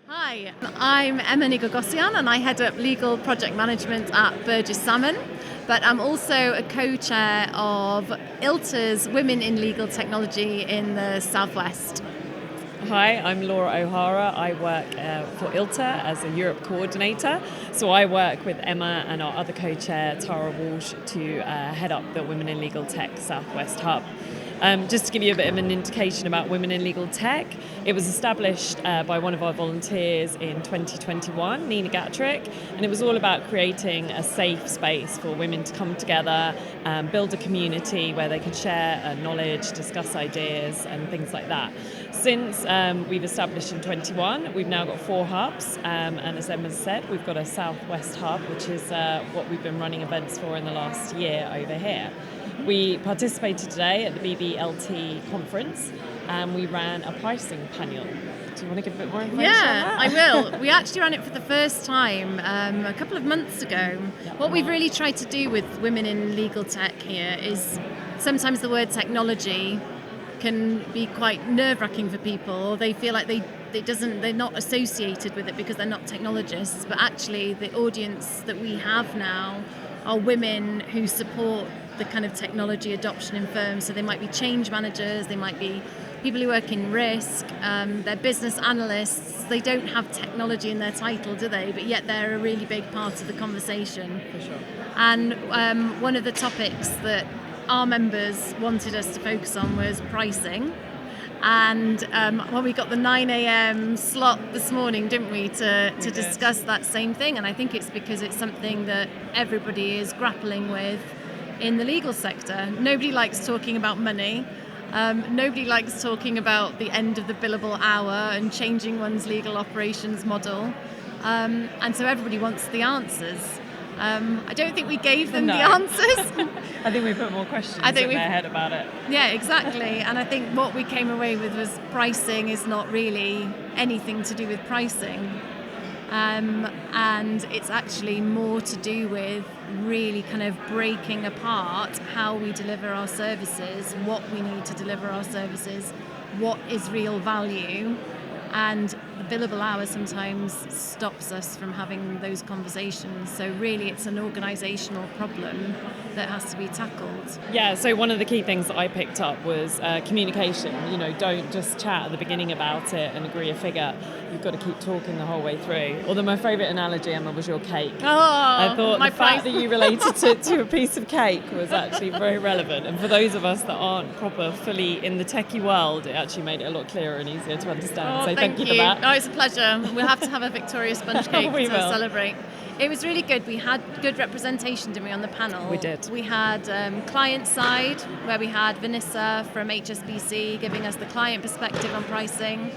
Hi, I'm Emma Nigogosian and I head up legal project management at Burgess Salmon, but I'm also a co-chair of ILTA's Women in Legal Technology in the Southwest. Hi, I'm Laura O'Hara. I work for ILTA as a Europe coordinator. So I work with Emma and our other co-chair, Tara Walsh, to head up the Women in Legal Tech Southwest Hub. Just to give you a bit of an indication about Women in Legal Tech, it was established by one of our volunteers in 2021, Nina Gatrick, and it was all about creating a safe space for women to come together, build a community where they could share knowledge, discuss ideas and things like that. Since we've established in 21, we've now got 4 hubs, and as Emma said, we've got a Southwest hub, which is what we've been running events for in the last year over here. We participated today at the BBLT conference and we ran a pricing panel. Do you want to give a bit more information on that? I will. We actually ran it for the first time a couple of months ago. What we've really tried to do with Women in Legal Tech here is sometimes the word technology can be quite nerve-wracking for people. They feel like they're not associated with it because they're not technologists, but actually the audience that we have now are women who support the kind of technology adoption in firms. So they might be change managers, they might be people who work in risk, they're business analysts. They don't have technology in their title, do they? But yet they're a really big part of the conversation. For sure. And one of the topics that our members wanted us to focus on was pricing. And when we got the 9 a.m. slot this morning, didn't we, to discuss that same thing? And I think it's because it's something that everybody is grappling with in the legal sector. Nobody likes talking about money. Nobody likes talking about the end of the billable hour and changing one's legal operations model. And so everybody wants the answers. I don't think we gave them the answers. I think we put more questions in their head about it. Yeah, exactly. And I think what we came away with was pricing is not really anything to do with pricing. And it's actually more to do with really kind of breaking apart how we deliver our services, what we need to deliver our services, what is real value. And the billable hour sometimes stops us from having those conversations. So really it's an organisational problem that has to be tackled. Yeah, so one of the key things that I picked up was communication. You know, don't just chat at the beginning about it and agree a figure. You've got to keep talking the whole way through. Although my favourite analogy, Emma, was your cake. I thought the fact that you related to a piece of cake was actually very relevant. And for those of us that aren't proper fully in the techie world, it actually made it a lot clearer and easier to understand. So thank you for that. Oh, it's a pleasure. We'll have to have a Victoria sponge cake to celebrate. It was really good. We had good representation, didn't we, on the panel? We did. We had client side, where we had Vanessa from HSBC giving us the client perspective on pricing.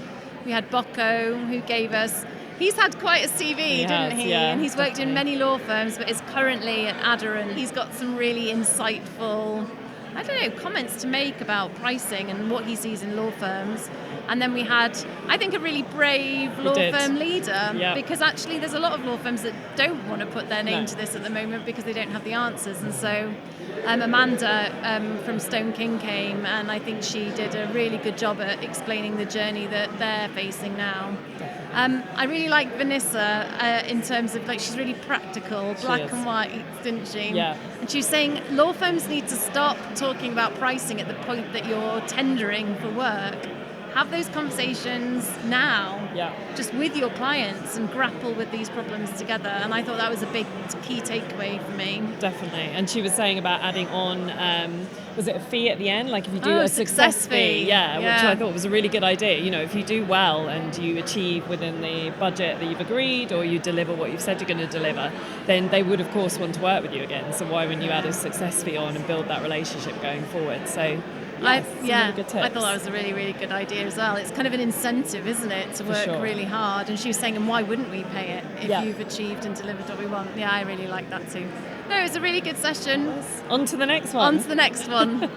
We had Bocco, who gave us... He's had quite a CV, didn't he? Yeah, and he's worked in many law firms, but is currently at Aderant. He's got some really insightful, comments to make about pricing and what he sees in law firms. And then we had, I think, a really brave law firm leader, because actually there's a lot of law firms that don't want to put their name to this at the moment because they don't have the answers. And so Amanda from Stone King came, and I think she did a really good job at explaining the journey that they're facing now. I really like Vanessa in terms of, she's really practical, black and white, didn't she? Yeah. And she was saying law firms need to stop talking about pricing at the point that you're tendering for work. Have those conversations now, just with your clients, and grapple with these problems together. And I thought that was a big key takeaway for me. Definitely. And she was saying about adding on, was it a fee at the end? Like if you do a success fee, which I thought was a really good idea. You know, if you do well and you achieve within the budget that you've agreed, or you deliver what you've said you're going to deliver, then they would of course want to work with you again. So why wouldn't you add a success fee on and build that relationship going forward? So I thought that was a really, really good idea as well. It's kind of an incentive, isn't it, to work really hard. And she was saying, and why wouldn't we pay it if you've achieved and delivered what we want? Yeah, I really like that too. No, it was a really good session. On to the next one. On to the next one.